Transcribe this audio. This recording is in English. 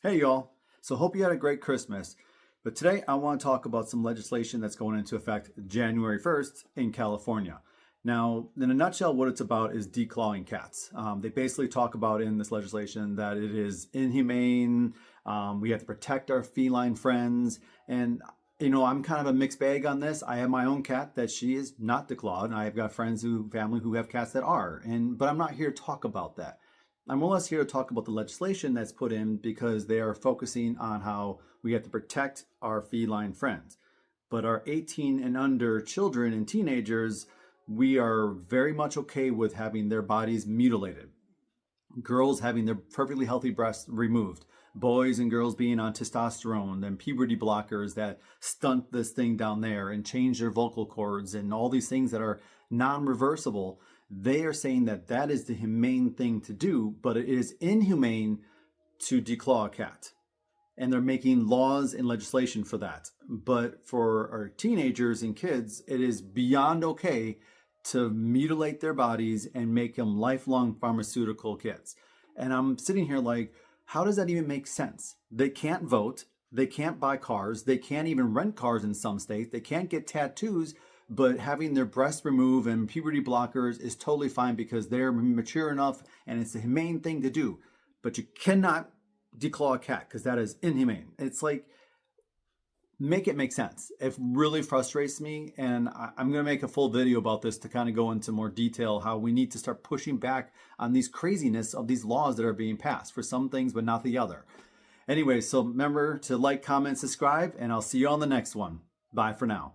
Hey y'all. So hope you had a great Christmas. But today I want to talk about some legislation that's going into effect January 1st in California. Now, in a nutshell, what it's about is declawing cats. They basically talk about in this legislation that it is inhumane. We have to protect our feline friends. And, I'm kind of a mixed bag on this. I have my own cat that she is not declawed. And I've got family who have cats that are. But I'm not here to talk about that. I'm more or less here to talk about the legislation that's put in because they are focusing on how we have to protect our feline friends. But our 18 and under children and teenagers, we are very much okay with having their bodies mutilated. Girls having their perfectly healthy breasts removed. Boys and girls being on testosterone and puberty blockers that stunt this thing down there and change their vocal cords and all these things that are non-reversible. They are saying that that is the humane thing to do, but it is inhumane to declaw a cat. And they're making laws and legislation for that. But for our teenagers and kids, it is beyond okay to mutilate their bodies and make them lifelong pharmaceutical kids. And I'm sitting here like, how does that even make sense? They can't vote. They can't buy cars. They can't even rent cars in some states. They can't get tattoos, but having their breasts removed and puberty blockers is totally fine because they're mature enough and it's the humane thing to do. But you cannot declaw a cat because that is inhumane. It's like, make it make sense. It really frustrates me, and I'm going to make a full video about this to kind of go into more detail how we need to start pushing back on these craziness of these laws that are being passed for some things but not the other. Anyway, so remember to like, comment, subscribe, and I'll see you on the next one. Bye for now.